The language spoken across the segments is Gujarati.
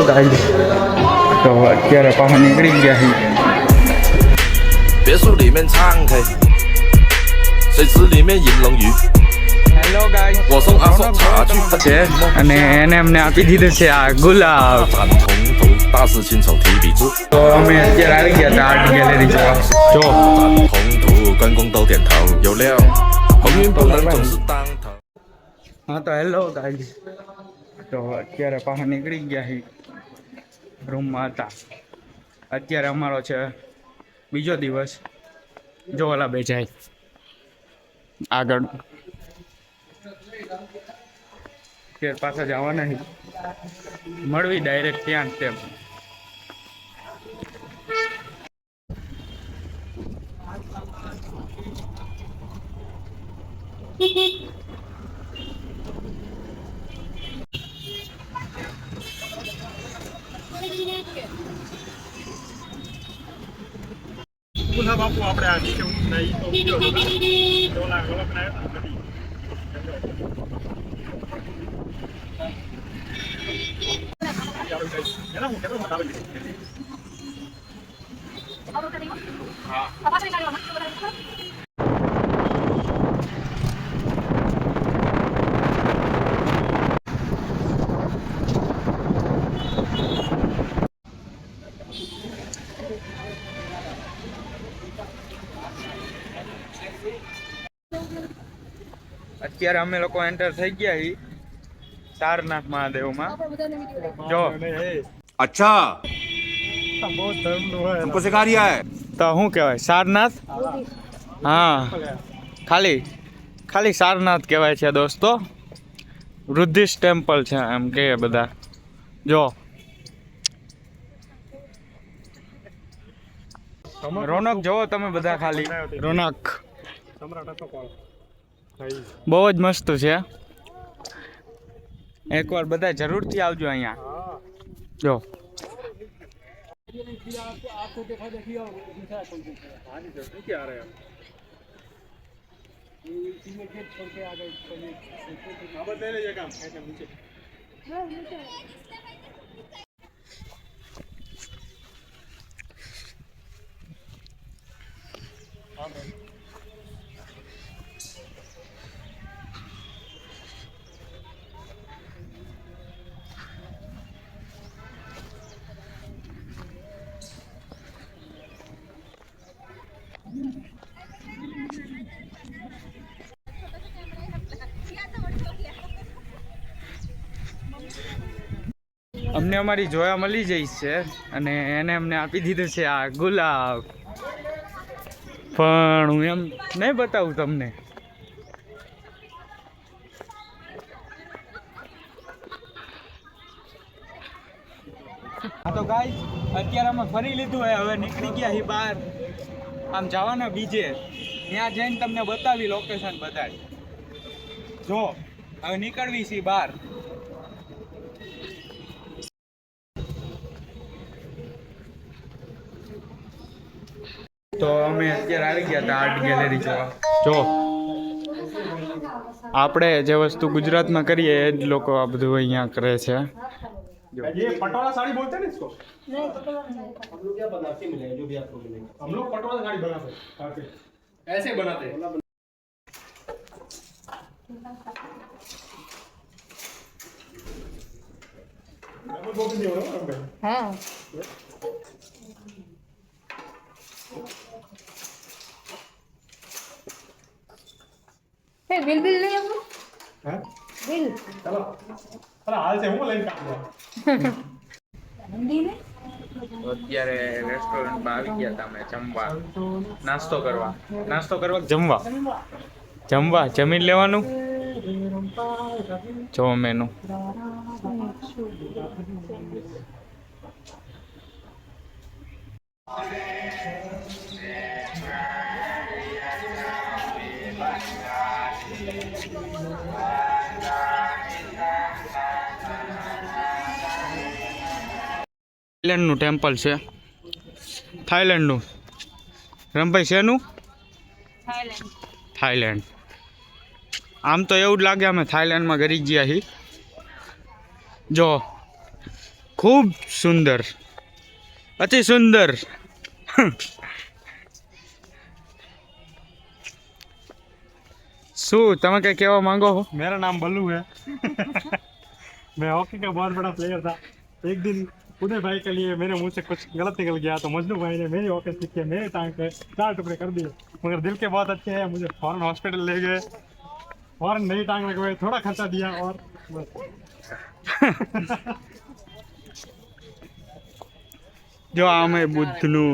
ગાઈસ, તો અત્યારે પાછા નીકળી ગયા છીએ. 别墅里面唱 K， 水池里面饮龙鱼。 હેલો ગાઈસ, 我送阿寿茶去。 છે અને એને અમને આપી દીધું છે આ ગુલાબ. 反红头，大师亲手提笔字。 તો અમે અત્યારે આવી ગયા હતા આર્ટ ગેલેરી જોવા. જો 反红头，关公都点头。有料，鸿运不能总是当头。 હા તો હેલો ગાઈસ, તો અત્યારે પાછા નીકળી ગયા છીએ રૂમમાં હતા. અત્યારે અમારો છે બીજો દિવસ. જો ઓલા બે જાય આગળ, અત્યારે પાછા જવાના નહીં, મળવી ડાયરેક્ટ ત્યાં જ તેમ. પુનઃ બાપુ આપણે આ નીચે ઉતરાઈ તો વિડિયો હતો ઓલા ગોલકના નથી એના હું કેટલો મોટા આવી અત્યારે અમે લોકો એન્ટર થઈ ગયા છીએ સારનાથ મહાદેવમાં. જો अच्छा બહુ ધર્મનું હોય हमको सिखा रिया है તો શું કહેવાય સારનાથ? હા, ખાલી સારનાથ કહેવાય છે દોસ્તો. બુદ્ધિસ્ટ ટેમ્પલ છે એમ કે બધા. જો રોનક જોવો તમે બધા, ખાલી રોનક સમ્રાટ હતો કોણ બહુ જ મસ્ત છે. એકવાર બધા જરૂરથી આવજો અહીંયા. જો અમને અમારી જોયા મળી જઈ છે અને એને અમને આપી દીધું છે આ ગુલાબ. પણ હું એમ નહીં બતાવું તમને. હા તો ગાઈસ, અત્યારે અમે ફરી લીધું હોય, હવે નીકળી ગયા છીએ બહાર. આમ જવાના બીજે, ત્યાં જઈને તમને બતાવી લોકેશન બતાવી. જો હવે નીકળવી છીએ બહાર. તો અમે અત્યારે આવી ગયા હતા આર્ટ ગેલેરી જોવા. જો આપણે જે વસ્તુ ગુજરાતમાં કરીએ એ જ લોકો આ બધું અહીંયા કરે છે. ये पटोला साड़ी बोलते हैं ना इसको नहीं पटोला नहीं हम लोग क्या बनाते मिलेगा जो भी आपको मिलेगा हम लोग पटोला साड़ी बनाते हैं ऐसे बनाते हैं हाँ Hey, bill नहीं हम हैं बिल चलो अरे हाल से हूँ लाइन काट दो हिंदी में અત્યારે રેસ્ટોરન્ટમાં આવી ગયા હતા અમે જમવા, નાસ્તો કરવા જમવા જમીન લેવાનું. જો મેનુ થાઈલેન્ડનું ટેમ્પલ છે. થાઈલેન્ડનું રમભાઈ શેનું? થાઈલેન્ડ. આમ તો એવું જ લાગે અમે થાઈલેન્ડમાં ગરી ગયા છીએ. જો ખૂબ સુંદર, અતિ સુંદર. શું તમે કઈ કહેવા માંગો हो? मेरा नाम बल्लू है। मैं हॉकी का बहुत बड़ा प्लेयर था। एक दिन उदय भाई के लिए मेरे मुंह से कुछ गलत निकल गया तो मजनू भाई ने मेरी हॉकी सीख के मेरे टांग पे 4 टुकड़े कर दिए, मगर दिल के बहुत अच्छे हैं। मुझे फौरन हॉस्पिटल ले गए, फौरन नई टांग लगवाई, थोड़ा खर्चा दिया और જો આ અમે બુદ્ધનું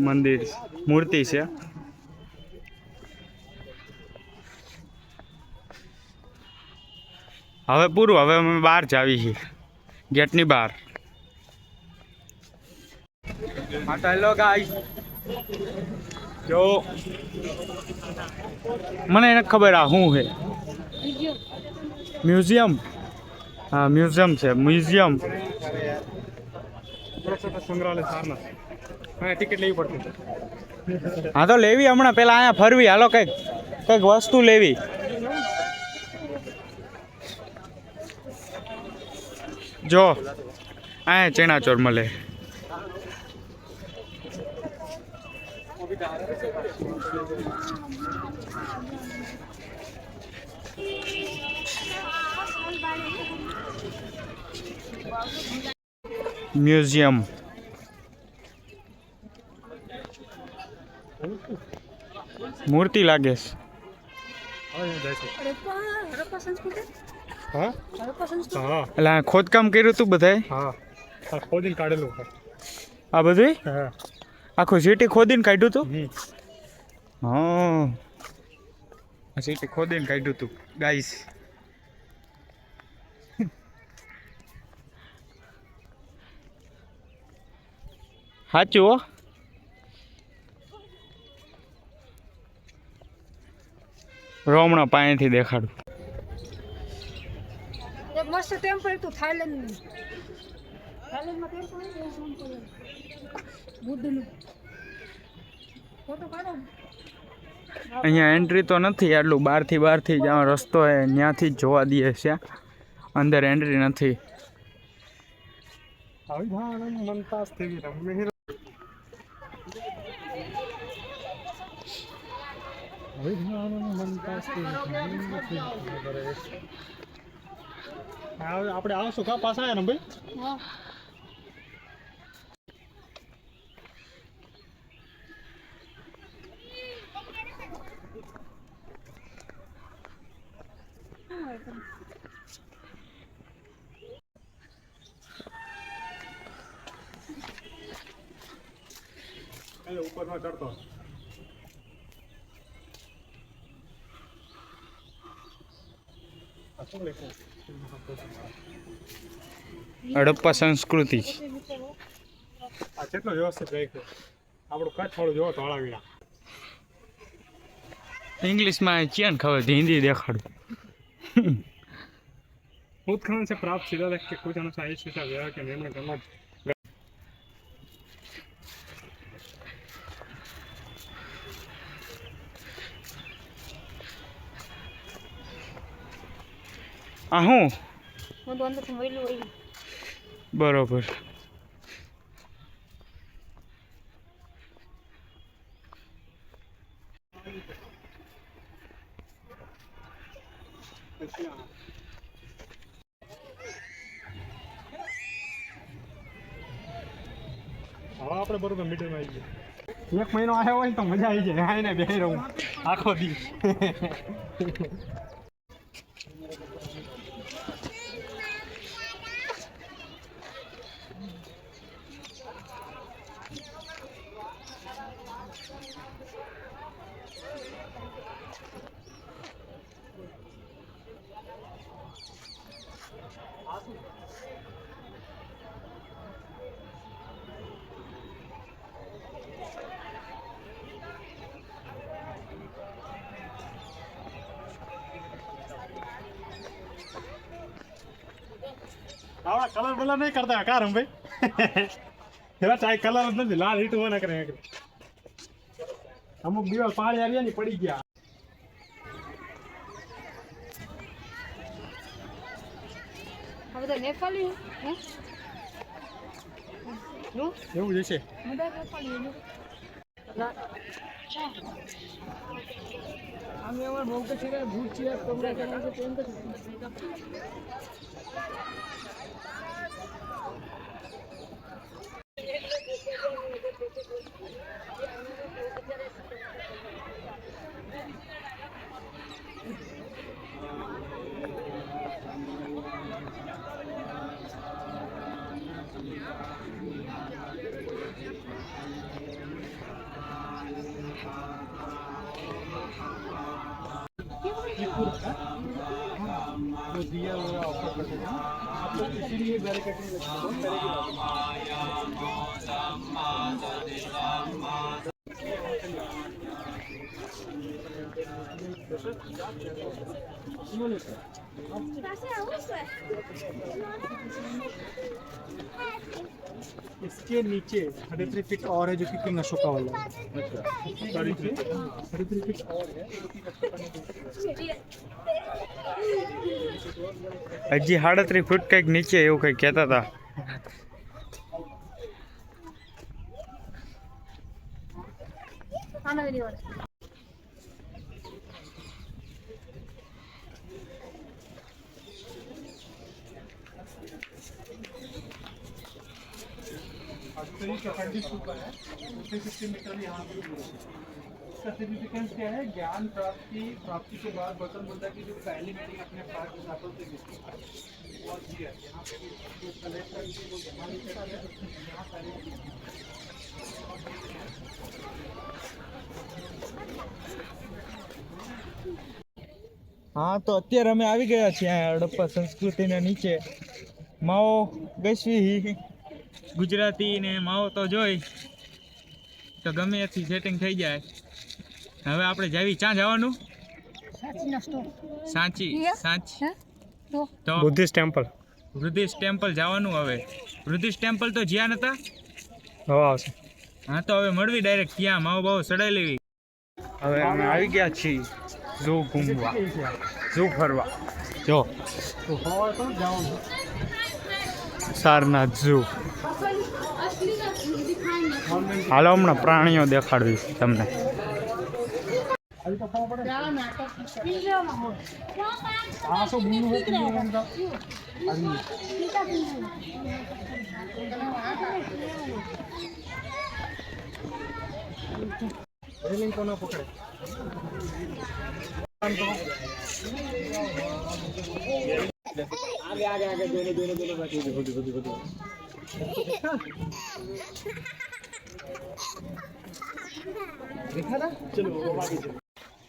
મંદિર મૂર્તિ છે. હવે પૂરું, હવે અમે બહાર જ આવી છીએ, ગેટની બહાર. હા તો હેલો ગાઈસ, જો મને એને ખબર આ શું છે. મ્યુઝિયમ. હા મ્યુઝિયમ છે, મ્યુઝિયમ. संग्रहालय सारनाथ। हाँ टिकट लेवी पड़ती है। હા તો લેવી હમણાં, પેલા અહીંયા ફરવી, હાલો કંઈક વસ્તુ લેવી. જો અહીંયા ચણાચોર મળે. મ્યુઝિયમ. મૂર્તિ લાગે છે. હડપ્પા સંસ્કૃતિ. हाँ હડપ્પા સંસ્કૃતિ. हाँ એટલે આ ખોદકામ કર્યું તું બધાએ? हाँ खोदिन काढ़ेलू है। આ બધું हाँ આખું સિટી ખોદીને કાઢ્યું તું? हम्म। હા આ સિટી ખોદીને કાઢ્યું તું ગાઈસ. સાચું હો. રોમણા પાસેથી દેખાડું. એક મસ્ત ટેમ્પલ હતું થાઈલેન્ડનું. થાઈલેન્ડમાં ટેમ્પલ છે બુદ્ધનું. ફોટો પાડો. અહીંયા એન્ટ્રી તો નથી, આટલું બહારથી જ્યાં રસ્તો છે ત્યાંથી જ જોવા દઈએ છે, અંદર એન્ટ્રી નથી. अभिधानम मंतास्थिविरम मिहिर अभिधानम मंतास्थिविरम આપણે આવશું કા પાછા આયા ને ભાઈ. હા. ઉપર માં ચડતો હડપ્પા સંસ્કૃતિ. આ કેટલો વ્યવસ્થિત રાખ્યો. આપણું કચ્છ વાળું જોવો ધોળાવીરા. इंग्लिश में चैन खबर हिंदी देखाड़ू. उत्खनन से प्राप्त शिलालेख के कुछ अनुसार इस विषय व्यवहार के निर्माण करना आहू હું તો અંદરથી વહેલું આવી. बरोबर. હવે આપણે બરોબર મીટરમાં આવી ગયા. એક મહિનો આવ્યો હોય ને તો મજા આવી જાય. આઈને બેહી રહું આખો દી. આવડા કલર બલર નહીં કરતા કાર હમ ભાઈ. એવા ચાય કલર જ નથી, લાલ હીટ ના કરે. અમુક દિવસ પાણી આવ્યા ને પડી ગયા. આ બધા નેપાળી હે? લો એવું જ હશે. મદદ પડી લો আমি আমার বউকে ছেড়ে ঘুরছি আর তোমরা এখানে এসে প্রেম করছো वो दिया हुआ ऑफर करते हैं आप लोग इसीलिए बैरिकेडिंग रखते हो पहले की इसके नीचे 33 फीट और है जो कि किंग अशोका वाला है 33 फीट और है जो कि अशोका ने હજી 38 ફૂટ કંઈક નીચે એવું કંઈક કહેતા હતા. આના વિડિયો ऊपर है 360 मीटर यहाँ पे इसका सिग्निफिकेंस क्या है? ज्ञान प्राप्ति के बाद गौतम बुद्ध की जो पहली मीटिंग अपने पास छात्रों से की और किया यहाँ पे जो कलेक्टर थे वो यहाँ नहीं करते यहाँ पहले હા તો અત્યારે અમે આવી ગયા છીએ આ હડપ્પા સંસ્કૃતિના નીચે. માઓ ગસવી ગુજરાતી ને માઓ તો જોઈ તો ગમે ત્યાંથી સેટિંગ થઈ જાય. હવે આપણે જાવી ક્યાં જવાનું? સાચી નસ્તો સાંચી હે તો बुद्धिस्ट टेम्पल બુદ્ધિસ્ટ ટેમ્પલ જવાનું. હવે બુદ્ધિસ્ટ ટેમ્પલ તો જ્યાં નતા. હવા આવશે. હા તો હવે મળવી ડાયરેક્ટ ત્યાં માવો બાવો ચડાઈ લેવી. હવે અમે આવી ગયા છીએ ઝૂ ઘૂમવા, ઝૂ ફરવા. જો તો હવા તો જવાનું સારનાથ ઝૂ. હાલો હમણાં પ્રાણીઓ દેખાડવી તમને. अभी तो खाना पड़े આ નાટક પિંજરામાં હોય हाँ सो बुल्लू हो पिंजरे में उनका अभी रेलिंग को ना पकड़े आगे आगे आगे दोनों बाकी होती देखा था चलो वो बाकी चलो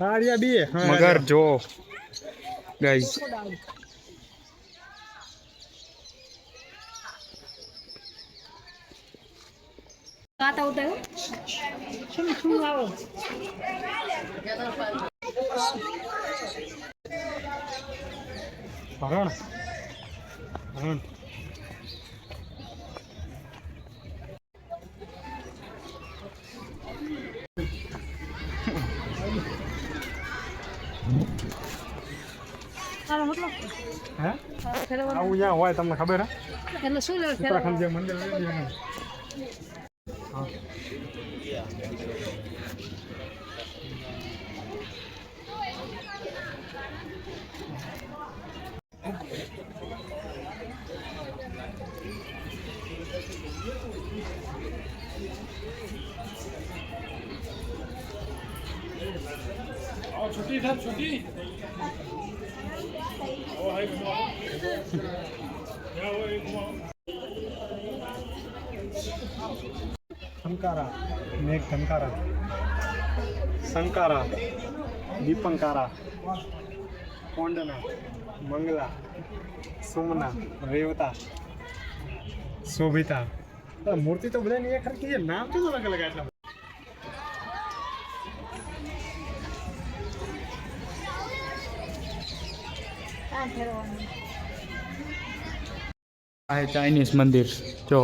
साड़िया भी है મગર જો ગાઈસ. ગાતા ઉતારો શું શું આવો हरण हरण આનો મતલબ હે ફેરવવાનું આવું ત્યાં હોય તમને ખબર હે એટલે શું લેવું ઉત્તરાખંડ ફેરવવાનું જે મંદિર છે ત્યાં. હા छुट्टी था छुट्टी संकारा मेघ संकारा संकारा दीपंकारा कोंडना मंगला सुमना रेवता शोभिता मूर्ति तो બધા ની એક હરખી છે નામ તો અલગ અલગ આટલા આ ફેરવવાનું આ ચાઇનીઝ મંદિર જો.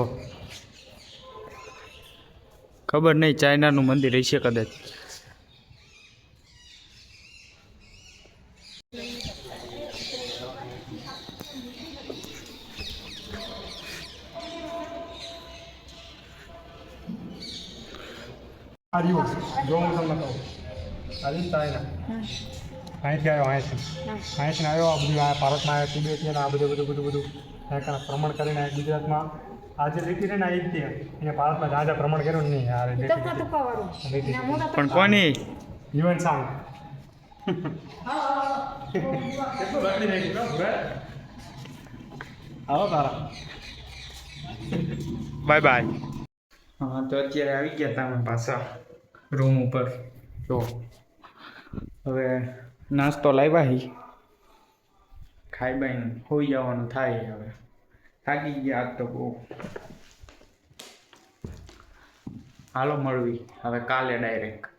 ખબર નહીં ચાઇનાનું મંદિર હશે કદાચ. આ રહ્યું જો હું તમને કહું આ રીત આવ્યા અહીંથી આવ્યો અહીંથી આવ્યો આ બધું આ ભારતમાં આવ્યો તિબેટ આ બધું ત્યાં ભ્રમણ કરીને ગુજરાતમાં આ જે લીટી છે ને આ લીટી એને ભારતમાં જ્યાં ભ્રમણ કર્યું નહીં આ લીટી પણ કોની યુએન સાંગ આવો તારા બાય બાય. હા તો અત્યારે આવી ગયા તમે પાછા રૂમ ઉપર. જો હવે નાસ્તો લાવ્યા હી, ખાઈ બાઈને હોઈ જવાનું થાય. હવે થાકી ગયા આજ તો બહુ. હાલો મળવી હવે કાલે ડાયરેક્ટ.